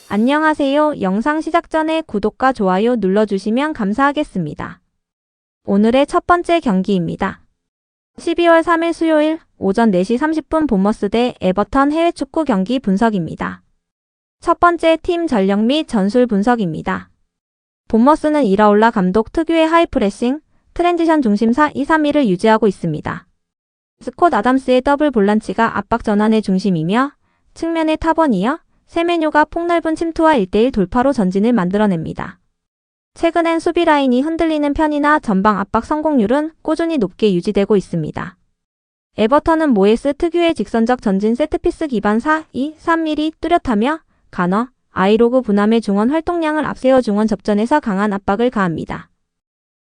안녕하세요. 영상 시작 전에 구독과 좋아요 눌러주시면 감사하겠습니다. 오늘의 첫 번째 경기입니다. 12월 3일 수요일 오전 4시 30분 본머스 대 에버턴 해외 축구 경기 분석입니다. 첫 번째 팀 전력 및 전술 분석입니다. 본머스는 이라올라 감독 특유의 하이프레싱, 트랜지션 중심 4-2-3-1을 유지하고 있습니다. 스콧 아담스의 더블 볼란치가 압박 전환의 중심이며 측면의 타버니어, 세메뇨가 폭넓은 침투와 1대1 돌파로 전진을 만들어냅니다. 최근엔 수비 라인이 흔들리는 편이나 전방 압박 성공률은 꾸준히 높게 유지되고 있습니다. 에버턴은 모에스 특유의 직선적 전진 세트피스 기반 4-2-3-1이 뚜렷하며 가너, 아이로그 부남의 중원 활동량을 앞세워 중원 접전에서 강한 압박을 가합니다.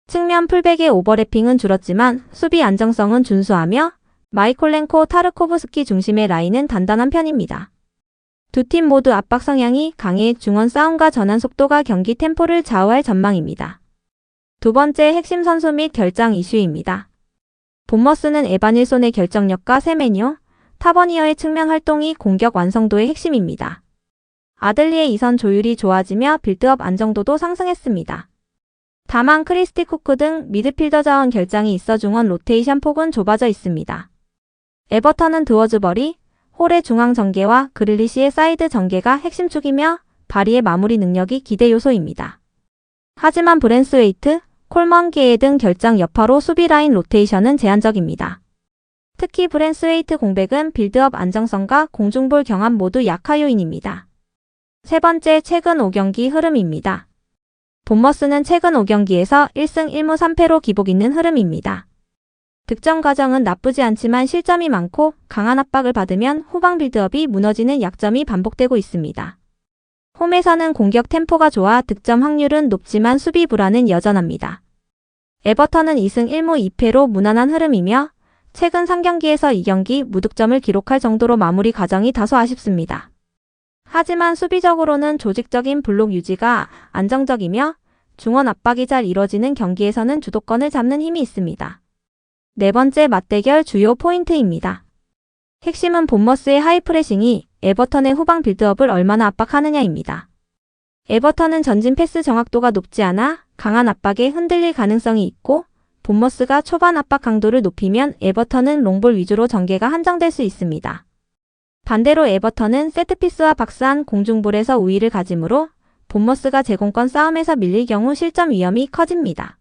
측면 풀백의 오버래핑은 줄었지만 수비 안정성은 준수하며 마이콜렌코 타르코브스키 중심의 라인은 단단한 편입니다. 두 팀 모두 압박 성향이 강해 중원 싸움과 전환 속도가 경기 템포를 좌우할 전망입니다. 두 번째 핵심 선수 및 결장 이슈입니다. 본머스는 에바닐손의 결정력과 세메뇨, 타버니어의 측면 활동이 공격 완성도의 핵심입니다. 아들리의 이선 조율이 좋아지며 빌드업 안정도도 상승했습니다. 다만 크리스티 쿠크 등 미드필더 자원 결장이 있어 중원 로테이션 폭은 좁아져 있습니다. 에버턴은 드워즈버리, 홀의 중앙 전개와 그릴리시의 사이드 전개가 핵심축이며 바리의 마무리 능력이 기대 요소입니다. 하지만 브랜스웨이트, 콜먼게에 등 결장 여파로 수비 라인 로테이션은 제한적입니다. 특히 브랜스웨이트 공백은 빌드업 안정성과 공중볼 경합 모두 약화 요인입니다. 세 번째, 최근 5경기 흐름입니다. 본머스는 최근 5경기에서 1승 1무 3패로 기복 있는 흐름입니다. 득점 과정은 나쁘지 않지만 실점이 많고 강한 압박을 받으면 후방 빌드업이 무너지는 약점이 반복되고 있습니다. 홈에서는 공격 템포가 좋아 득점 확률은 높지만 수비 불안은 여전합니다. 에버턴은 2승 1무 2패로 무난한 흐름이며 최근 3경기에서 2경기 무득점을 기록할 정도로 마무리 과정이 다소 아쉽습니다. 하지만 수비적으로는 조직적인 블록 유지가 안정적이며 중원 압박이 잘 이뤄지는 경기에서는 주도권을 잡는 힘이 있습니다. 네 번째 맞대결 주요 포인트입니다. 핵심은 본머스의 하이프레싱이 에버턴의 후방 빌드업을 얼마나 압박하느냐입니다. 에버턴은 전진 패스 정확도가 높지 않아 강한 압박에 흔들릴 가능성이 있고 본머스가 초반 압박 강도를 높이면 에버턴은 롱볼 위주로 전개가 한정될 수 있습니다. 반대로 에버턴은 세트피스와 박스한 공중볼에서 우위를 가지므로 본머스가 제공권 싸움에서 밀릴 경우 실점 위험이 커집니다.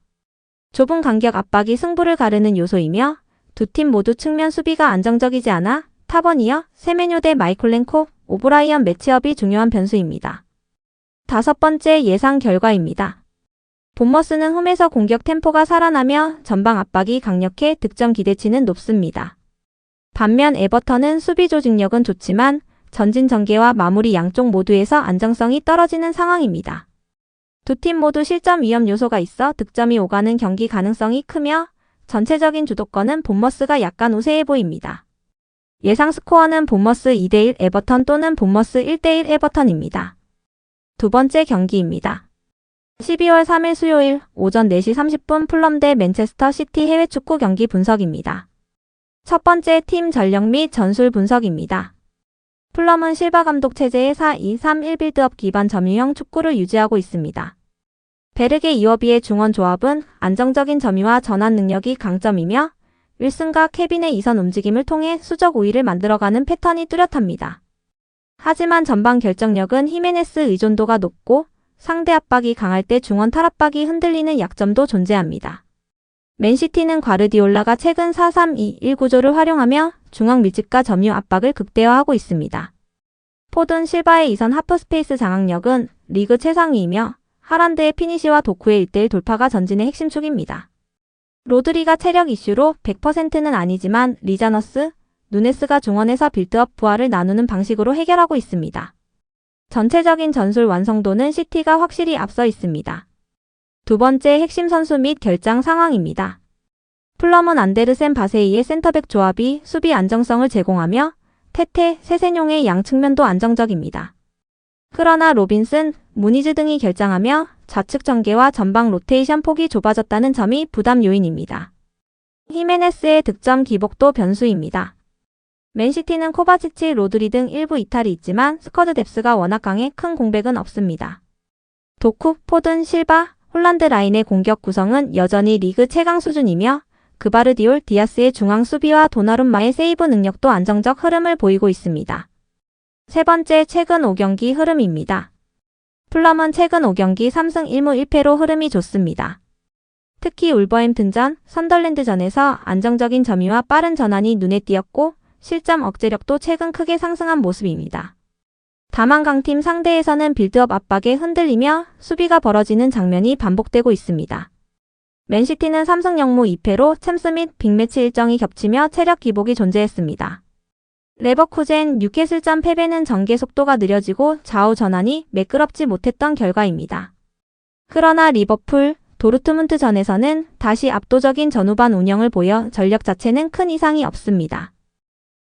좁은 간격 압박이 승부를 가르는 요소이며 두 팀 모두 측면 수비가 안정적이지 않아 타버니어, 세메뇨 대 마이콜렌코, 오브라이언 매치업이 중요한 변수입니다. 다섯 번째 예상 결과입니다. 본머스는 홈에서 공격 템포가 살아나며 전방 압박이 강력해 득점 기대치는 높습니다. 반면 에버턴은 수비 조직력은 좋지만 전진 전개와 마무리 양쪽 모두에서 안정성이 떨어지는 상황입니다. 두 팀 모두 실점 위험 요소가 있어 득점이 오가는 경기 가능성이 크며 전체적인 주도권은 본머스가 약간 우세해 보입니다. 예상 스코어는 본머스 2대1 에버턴 또는 본머스 1대1 에버턴입니다. 두 번째 경기입니다. 12월 3일 수요일 오전 4시 30분 풀럼 대 맨체스터 시티 해외 축구 경기 분석입니다. 첫 번째 팀 전력 및 전술 분석입니다. 풀럼은 실바 감독 체제의 4-2-3-1 빌드업 기반 점유형 축구를 유지하고 있습니다. 베르게 이워비의 중원 조합은 안정적인 점유와 전환 능력이 강점이며 윌슨과 케빈의 이선 움직임을 통해 수적 우위를 만들어가는 패턴이 뚜렷합니다. 하지만 전방 결정력은 히메네스 의존도가 높고 상대 압박이 강할 때 중원 탈압박이 흔들리는 약점도 존재합니다. 맨시티는 과르디올라가 최근 4-3-2-1 구조를 활용하며 중앙 밀집과 점유 압박을 극대화하고 있습니다. 포든 실바의 이선 하프스페이스 장악력은 리그 최상위이며 하란드의 피니시와 도쿠의 1대1 돌파가 전진의 핵심축입니다. 로드리가 체력 이슈로 100%는 아니지만 리자너스, 누네스가 중원에서 빌드업 부하를 나누는 방식으로 해결하고 있습니다. 전체적인 전술 완성도는 시티가 확실히 앞서 있습니다. 두 번째 핵심 선수 및 결장 상황입니다. 풀럼은 안데르센 바세이의 센터백 조합이 수비 안정성을 제공하며 테테, 세세뇽의 양 측면도 안정적입니다. 그러나 로빈슨, 무니즈 등이 결장하며 좌측 전개와 전방 로테이션 폭이 좁아졌다는 점이 부담 요인입니다. 히메네스의 득점 기복도 변수입니다. 맨시티는 코바치치, 로드리 등 일부 이탈이 있지만 스쿼드 뎁스가 워낙 강해 큰 공백은 없습니다. 도쿠, 포든, 실바, 홀란드 라인의 공격 구성은 여전히 리그 최강 수준이며 그바르디올, 디아스의 중앙 수비와 도나룸마의 세이브 능력도 안정적 흐름을 보이고 있습니다. 세 번째, 최근 5경기 흐름입니다. 풀럼은 최근 5경기 3승 1무 1패로 흐름이 좋습니다. 특히 울버햄튼전, 선덜랜드전에서 안정적인 점유와 빠른 전환이 눈에 띄었고 실점 억제력도 최근 크게 상승한 모습입니다. 다만 강팀 상대에서는 빌드업 압박에 흔들리며 수비가 벌어지는 장면이 반복되고 있습니다. 맨시티는 3승 0무 2패로 챔스 및 빅매치 일정이 겹치며 체력 기복이 존재했습니다. 레버쿠젠, 뉴캐슬전 패배는 전개 속도가 느려지고 좌우 전환이 매끄럽지 못했던 결과입니다. 그러나 리버풀, 도르트문트전에서는 다시 압도적인 전후반 운영을 보여 전력 자체는 큰 이상이 없습니다.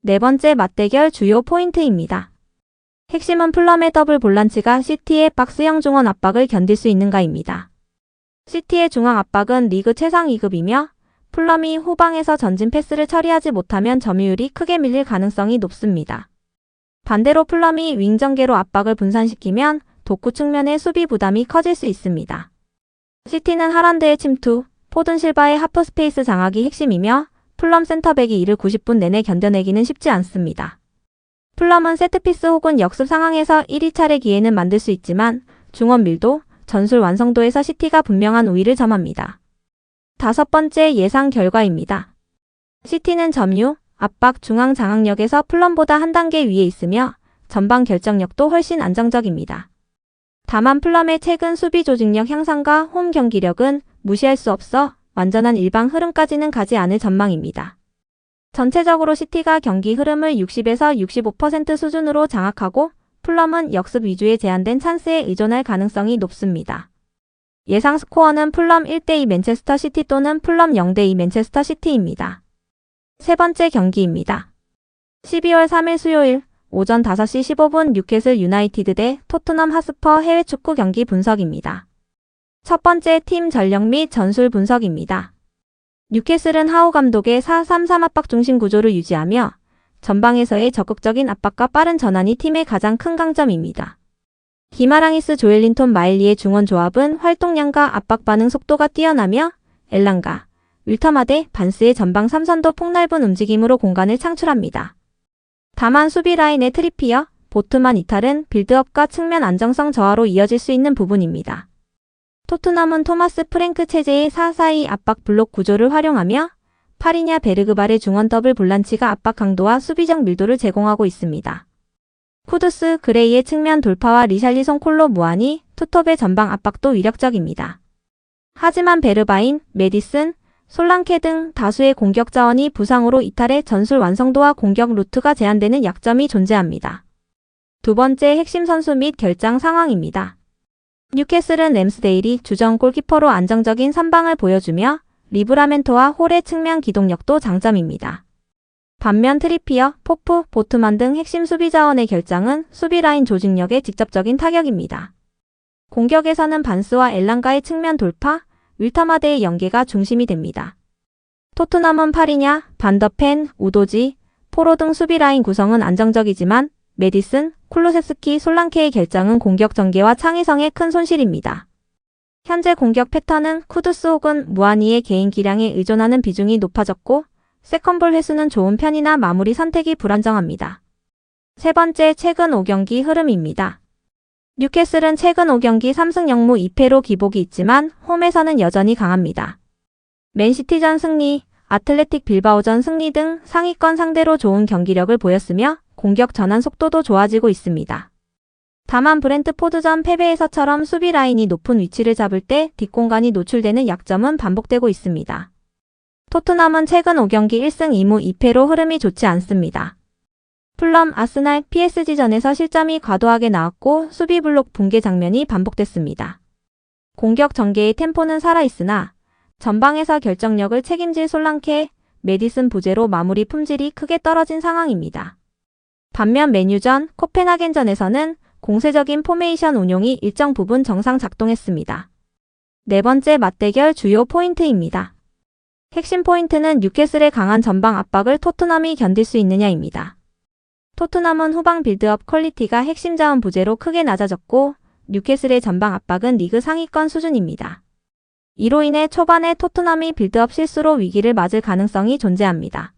네 번째, 맞대결 주요 포인트입니다. 핵심은 풀럼의 더블 볼란치가 시티의 박스형 중원 압박을 견딜 수 있는가입니다. 시티의 중앙 압박은 리그 최상 2급이며 풀럼이 후방에서 전진 패스를 처리하지 못하면 점유율이 크게 밀릴 가능성이 높습니다. 반대로 풀럼이 윙 전개로 압박을 분산시키면 독구 측면의 수비 부담이 커질 수 있습니다. 시티는 하란드의 침투, 포든 실바의 하프 스페이스 장악이 핵심이며 풀럼 센터백이 이를 90분 내내 견뎌내기는 쉽지 않습니다. 풀럼은 세트피스 혹은 역습 상황에서 1위 차례 기회는 만들 수 있지만 중원 밀도, 전술 완성도에서 시티가 분명한 우위를 점합니다. 다섯 번째, 예상 결과입니다. 시티는 점유, 압박, 중앙 장악력에서 풀럼보다 한 단계 위에 있으며 전방 결정력도 훨씬 안정적입니다. 다만 풀럼의 최근 수비 조직력 향상과 홈 경기력은 무시할 수 없어 완전한 일방 흐름까지는 가지 않을 전망입니다. 전체적으로 시티가 경기 흐름을 60에서 65% 수준으로 장악하고 풀럼은 역습 위주의 제한된 찬스에 의존할 가능성이 높습니다. 예상 스코어는 풀럼 1대2 맨체스터 시티 또는 풀럼 0대2 맨체스터 시티입니다. 세 번째 경기입니다. 12월 3일 수요일 오전 5시 15분 뉴캐슬 유나이티드 대 토트넘 하스퍼 해외 축구 경기 분석입니다. 첫 번째, 팀 전력 및 전술 분석입니다. 뉴캐슬은 하우 감독의 4-3-3 압박 중심 구조를 유지하며 전방에서의 적극적인 압박과 빠른 전환이 팀의 가장 큰 강점입니다. 기마랑이스, 조엘린톤, 마일리의 중원 조합은 활동량과 압박 반응 속도가 뛰어나며 엘랑가, 윌터마데, 반스의 전방 3선도 폭넓은 움직임으로 공간을 창출합니다. 다만 수비 라인의 트리피어, 보트만 이탈은 빌드업과 측면 안정성 저하로 이어질 수 있는 부분입니다. 토트넘은 토마스 프랭크 체제의 4-4-2 압박 블록 구조를 활용하며 파리냐 베르그발의 중원 더블 볼란치가 압박 강도와 수비적 밀도를 제공하고 있습니다. 쿠두스, 그레이의 측면 돌파와 리샬리송, 콜로 무안이 투톱의 전방 압박도 위력적입니다. 하지만 베르바인, 메디슨, 솔랑케 등 다수의 공격 자원이 부상으로 이탈해 전술 완성도와 공격 루트가 제한되는 약점이 존재합니다. 두 번째, 핵심 선수 및 결장 상황입니다. 뉴캐슬은 램스데일이 주전 골키퍼로 안정적인 선방을 보여주며 리브라멘토와 홀의 측면 기동력도 장점입니다. 반면 트리피어, 포프, 보트만 등 핵심 수비 자원의 결장은 수비 라인 조직력에 직접적인 타격입니다. 공격에서는 반스와 엘랑가의 측면 돌파, 윌터마데의 연계가 중심이 됩니다. 토트넘은 파리냐, 반더펜, 우도지, 포로 등 수비 라인 구성은 안정적이지만 메디슨, 쿨루세스키, 솔랑케의 결장은 공격 전개와 창의성에 큰 손실입니다. 현재 공격 패턴은 쿠두스 혹은 무아니의 개인 기량에 의존하는 비중이 높아졌고 세컨볼 횟수는 좋은 편이나 마무리 선택이 불안정합니다. 세 번째, 최근 5경기 흐름입니다. 뉴캐슬은 최근 5경기 3승 0무 2패로 기복이 있지만 홈에서는 여전히 강합니다. 맨시티전 승리, 아틀레틱 빌바오전 승리 등 상위권 상대로 좋은 경기력을 보였으며 공격 전환 속도도 좋아지고 있습니다. 다만 브렌트포드전 패배에서처럼 수비 라인이 높은 위치를 잡을 때 뒷공간이 노출되는 약점은 반복되고 있습니다. 토트넘은 최근 5경기 1승 2무 2패로 흐름이 좋지 않습니다. 풀럼, 아스날, PSG전에서 실점이 과도하게 나왔고 수비 블록 붕괴 장면이 반복됐습니다. 공격 전개의 템포는 살아있으나 전방에서 결정력을 책임질 솔랑케, 메디슨 부재로 마무리 품질이 크게 떨어진 상황입니다. 반면 맨유전, 코펜하겐전에서는 공세적인 포메이션 운용이 일정 부분 정상 작동했습니다. 네 번째, 맞대결 주요 포인트입니다. 핵심 포인트는 뉴캐슬의 강한 전방 압박을 토트넘이 견딜 수 있느냐입니다. 토트넘은 후방 빌드업 퀄리티가 핵심 자원 부재로 크게 낮아졌고 뉴캐슬의 전방 압박은 리그 상위권 수준입니다. 이로 인해 초반에 토트넘이 빌드업 실수로 위기를 맞을 가능성이 존재합니다.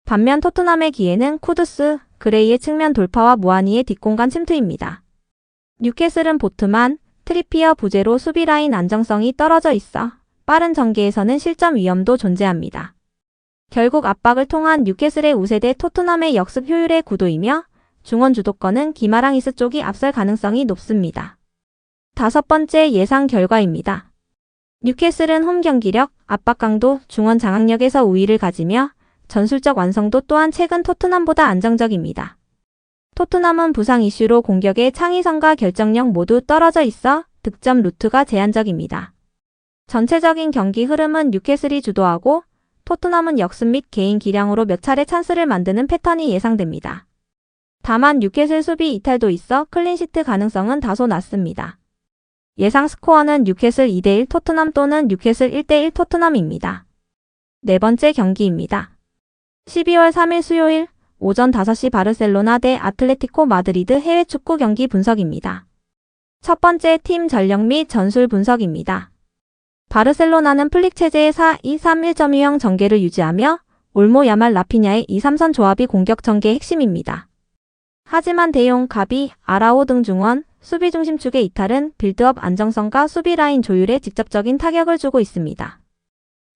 반면 토트넘의 기회는 쿠두스, 그레이의 측면 돌파와 무하니의 뒷공간 침투입니다. 뉴캐슬은 보트만, 트리피어 부재로 수비 라인 안정성이 떨어져 있어 빠른 전개에서는 실점 위험도 존재합니다. 결국 압박을 통한 뉴캐슬의 우세대 토트넘의 역습 효율의 구도이며 중원 주도권은 기마랑이스 쪽이 앞설 가능성이 높습니다. 다섯 번째 예상 결과입니다. 뉴캐슬은 홈 경기력, 압박 강도, 중원 장악력에서 우위를 가지며 전술적 완성도 또한 최근 토트넘보다 안정적입니다. 토트넘은 부상 이슈로 공격의 창의성과 결정력 모두 떨어져 있어 득점 루트가 제한적입니다. 전체적인 경기 흐름은 뉴캐슬이 주도하고 토트넘은 역습 및 개인 기량으로 몇 차례 찬스를 만드는 패턴이 예상됩니다. 다만 뉴캐슬 수비 이탈도 있어 클린시트 가능성은 다소 낮습니다. 예상 스코어는 뉴캐슬 2대1 토트넘 또는 뉴캐슬 1대1 토트넘입니다. 네 번째 경기입니다. 12월 3일 수요일 오전 5시 바르셀로나 대 아틀레티코 마드리드 해외 축구 경기 분석입니다. 첫 번째 팀 전력 및 전술 분석입니다. 바르셀로나는 플릭 체제의 4-2-3-1 유형 전개를 유지하며 올모 야말 라피냐의 2-3선 조합이 공격 전개의 핵심입니다. 하지만 데용, 가비, 아라오 등 중원, 수비 중심 축의 이탈은 빌드업 안정성과 수비 라인 조율에 직접적인 타격을 주고 있습니다.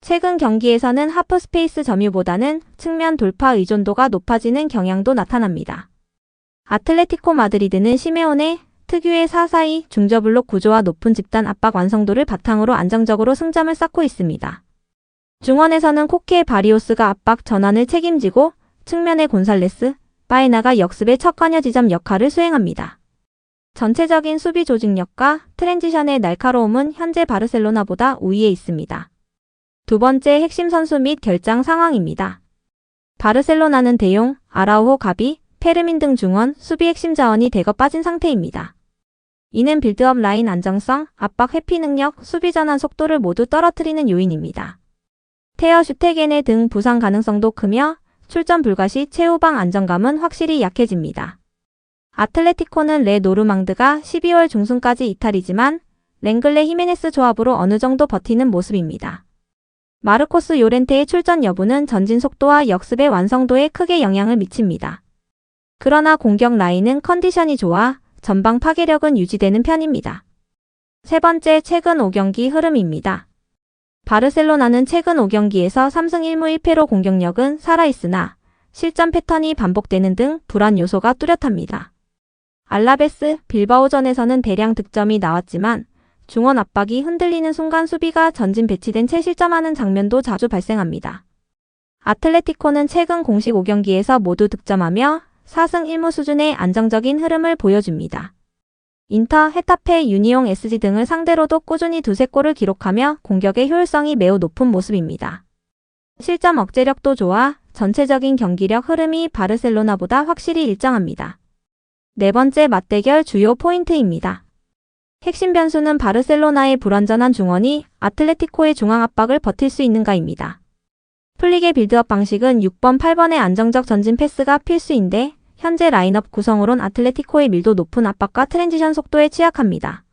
최근 경기에서는 하프 스페이스 점유보다는 측면 돌파 의존도가 높아지는 경향도 나타납니다. 아틀레티코 마드리드는 시메온의 특유의 4-4-2 중저블록 구조와 높은 집단 압박 완성도를 바탕으로 안정적으로 승점을 쌓고 있습니다. 중원에서는 코케 바리오스가 압박 전환을 책임지고 측면의 곤살레스, 바에나가 역습의 첫 관여 지점 역할을 수행합니다. 전체적인 수비 조직력과 트랜지션의 날카로움은 현재 바르셀로나보다 우위에 있습니다. 두 번째 핵심 선수 및 결장 상황입니다. 바르셀로나는 데용, 아라우호, 가비, 페르민 등 중원, 수비 핵심 자원이 대거 빠진 상태입니다. 이는 빌드업 라인 안정성, 압박 회피 능력, 수비 전환 속도를 모두 떨어뜨리는 요인입니다. 테어 슈테게네 등 부상 가능성도 크며 출전 불가 시 최후방 안정감은 확실히 약해집니다. 아틀레티코는 레 노르망드가 12월 중순까지 이탈이지만 랭글레 히메네스 조합으로 어느 정도 버티는 모습입니다. 마르코스 요렌테의 출전 여부는 전진 속도와 역습의 완성도에 크게 영향을 미칩니다. 그러나 공격 라인은 컨디션이 좋아 전방 파괴력은 유지되는 편입니다. 세 번째 최근 5경기 흐름입니다. 바르셀로나는 최근 5경기에서 3승 1무 1패로 공격력은 살아있으나 실점 패턴이 반복되는 등 불안 요소가 뚜렷합니다. 알라베스, 빌바오전에서는 대량 득점이 나왔지만 중원 압박이 흔들리는 순간 수비가 전진 배치된 채 실점하는 장면도 자주 발생합니다. 아틀레티코는 최근 공식 5경기에서 모두 득점하며 4승 1무 수준의 안정적인 흐름을 보여줍니다. 인터, 헤타페, 유니옹 SG 등을 상대로도 꾸준히 두세 골을 기록하며 공격의 효율성이 매우 높은 모습입니다. 실점 억제력도 좋아 전체적인 경기력 흐름이 바르셀로나보다 확실히 일정합니다. 네 번째 맞대결 주요 포인트입니다. 핵심 변수는 바르셀로나의 불완전한 중원이 아틀레티코의 중앙 압박을 버틸 수 있는가입니다. 플릭의 빌드업 방식은 6번, 8번의 안정적 전진 패스가 필수인데 현재 라인업 구성으론 아틀레티코의 밀도 높은 압박과 트랜지션 속도에 취약합니다.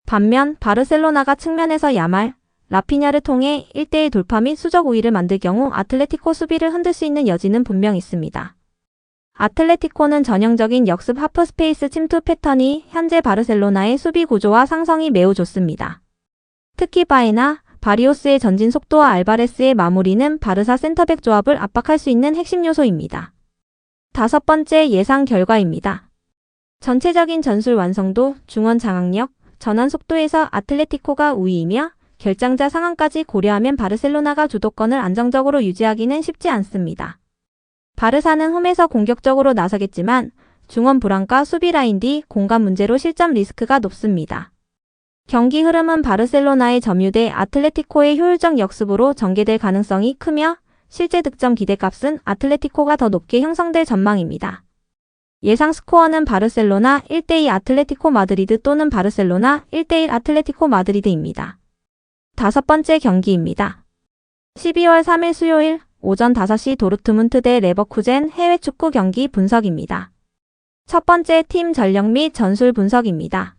반면 바르셀로나가 측면에서 야말, 라피냐를 통해 1대1 돌파 및 수적 우위를 만들 경우 아틀레티코 수비를 흔들 수 있는 여지는 분명 있습니다. 아틀레티코는 전형적인 역습 하프 스페이스 침투 패턴이 현재 바르셀로나의 수비 구조와 상성이 매우 좋습니다. 특히 바에나, 바리오스의 전진 속도와 알바레스의 마무리는 바르사 센터백 조합을 압박할 수 있는 핵심 요소입니다. 다섯 번째 예상 결과입니다. 전체적인 전술 완성도, 중원 장악력, 전환 속도에서 아틀레티코가 우위이며 결장자 상황까지 고려하면 바르셀로나가 주도권을 안정적으로 유지하기는 쉽지 않습니다. 바르사는 홈에서 공격적으로 나서겠지만 중원 불안과 수비 라인 뒤 공간 문제로 실점 리스크가 높습니다. 경기 흐름은 바르셀로나의 점유대 아틀레티코의 효율적 역습으로 전개될 가능성이 크며 실제 득점 기대값은 아틀레티코가 더 높게 형성될 전망입니다. 예상 스코어는 바르셀로나 1대2 아틀레티코 마드리드 또는 바르셀로나 1대1 아틀레티코 마드리드입니다. 다섯 번째 경기입니다. 12월 3일 수요일 오전 5시 도르트문트 대 레버쿠젠 해외 축구 경기 분석입니다. 첫 번째 팀 전력 및 전술 분석입니다.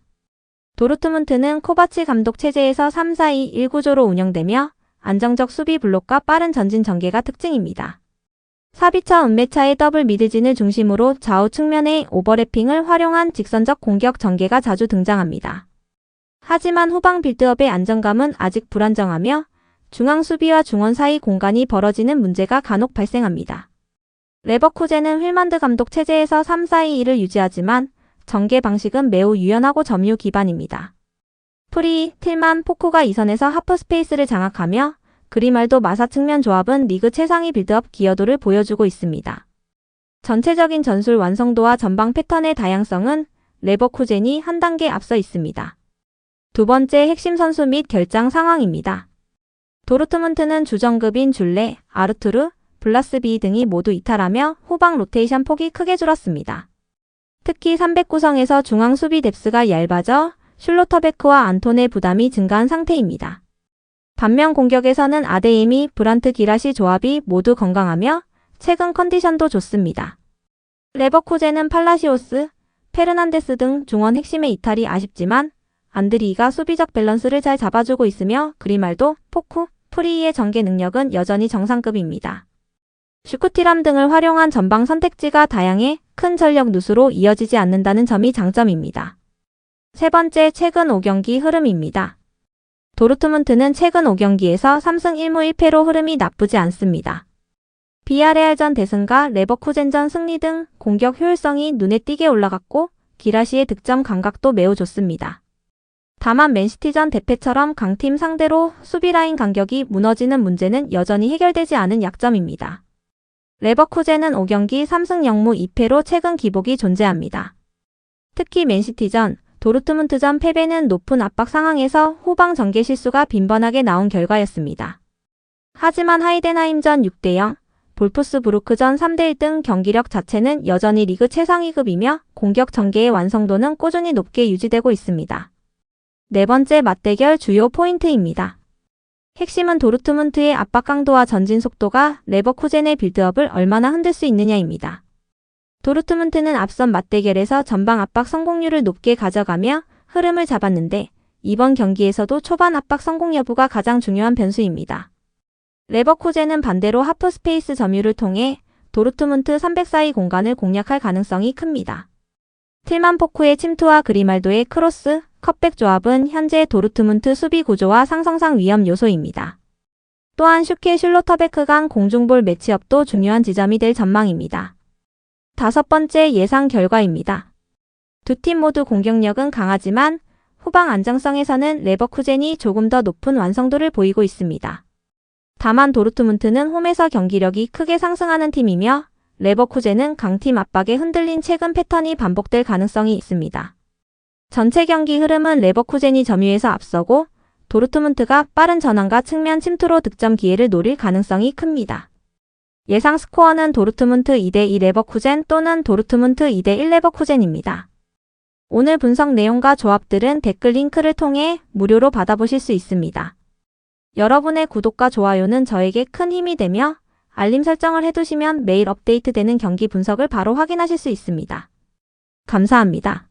도르트문트는 코바치 감독 체제에서 3-4-2-1 구조로 운영되며 안정적 수비 블록과 빠른 전진 전개가 특징입니다. 사비처 은메차의 더블 미드진을 중심으로 좌우 측면의 오버래핑을 활용한 직선적 공격 전개가 자주 등장합니다. 하지만 후방 빌드업의 안정감은 아직 불안정하며 중앙 수비와 중원 사이 공간이 벌어지는 문제가 간혹 발생합니다. 레버쿠젠은 휠만드 감독 체제에서 3-4-2-1을 유지하지만 전개 방식은 매우 유연하고 점유 기반입니다. 프리, 틸만, 포크가 이선에서 하프 스페이스를 장악하며 그리말도 마사 측면 조합은 리그 최상위 빌드업 기여도를 보여주고 있습니다. 전체적인 전술 완성도와 전방 패턴의 다양성은 레버쿠젠이 한 단계 앞서 있습니다. 두 번째 핵심 선수 및 결장 상황입니다. 도르트문트는 주전급인 줄레, 아르투르, 블라스비 등이 모두 이탈하며 후방 로테이션 폭이 크게 줄었습니다. 특히 300구성에서 중앙 수비 뎁스가 얇아져 슐로터베크와 안톤의 부담이 증가한 상태입니다. 반면 공격에서는 아데이미, 브란트 기라시 조합이 모두 건강하며 최근 컨디션도 좋습니다. 레버쿠젠은 팔라시오스, 페르난데스 등 중원 핵심의 이탈이 아쉽지만 안드리가 수비적 밸런스를 잘 잡아주고 있으며 그리말도, 포쿠, 프리의 전개 능력은 여전히 정상급입니다. 슈쿠티람 등을 활용한 전방 선택지가 다양해 큰 전력 누수로 이어지지 않는다는 점이 장점입니다. 세 번째, 최근 5경기 흐름입니다. 도르트문트는 최근 5경기에서 3승 1무 1패로 흐름이 나쁘지 않습니다. 비아레알전 대승과 레버쿠젠전 승리 등 공격 효율성이 눈에 띄게 올라갔고 기라시의 득점 감각도 매우 좋습니다. 다만 맨시티전 대패처럼 강팀 상대로 수비라인 간격이 무너지는 문제는 여전히 해결되지 않은 약점입니다. 레버쿠젠은 5경기 3승 0무 2패로 최근 기복이 존재합니다. 특히 맨시티전, 도르트문트전 패배는 높은 압박 상황에서 후방 전개 실수가 빈번하게 나온 결과였습니다. 하지만 하이덴하임전 6-0, 볼프스부르크전 3-1 등 경기력 자체는 여전히 리그 최상위급이며 공격 전개의 완성도는 꾸준히 높게 유지되고 있습니다. 네 번째 맞대결 주요 포인트입니다. 핵심은 도르트문트의 압박 강도와 전진 속도가 레버쿠젠의 빌드업을 얼마나 흔들 수 있느냐입니다. 도르트문트는 앞선 맞대결에서 전방 압박 성공률을 높게 가져가며 흐름을 잡았는데 이번 경기에서도 초반 압박 성공 여부가 가장 중요한 변수입니다. 레버쿠젠은 반대로 하프 스페이스 점유를 통해 도르트문트 300 사이 공간을 공략할 가능성이 큽니다. 틸만 포크의 침투와 그리말도의 크로스, 컷백 조합은 현재 도르트문트 수비 구조와 상성상 위험 요소입니다. 또한 슈케 슐로터베크 간 공중볼 매치업도 중요한 지점이 될 전망입니다. 다섯 번째 예상 결과입니다. 두 팀 모두 공격력은 강하지만 후방 안정성에서는 레버쿠젠이 조금 더 높은 완성도를 보이고 있습니다. 다만 도르트문트는 홈에서 경기력이 크게 상승하는 팀이며 레버쿠젠은 강팀 압박에 흔들린 최근 패턴이 반복될 가능성이 있습니다. 전체 경기 흐름은 레버쿠젠이 점유해서 앞서고 도르트문트가 빠른 전환과 측면 침투로 득점 기회를 노릴 가능성이 큽니다. 예상 스코어는 도르트문트 2-2 레버쿠젠 또는 도르트문트 2-1 레버쿠젠입니다. 오늘 분석 내용과 조합들은 댓글 링크를 통해 무료로 받아보실 수 있습니다. 여러분의 구독과 좋아요는 저에게 큰 힘이 되며 알림 설정을 해두시면 매일 업데이트되는 경기 분석을 바로 확인하실 수 있습니다. 감사합니다.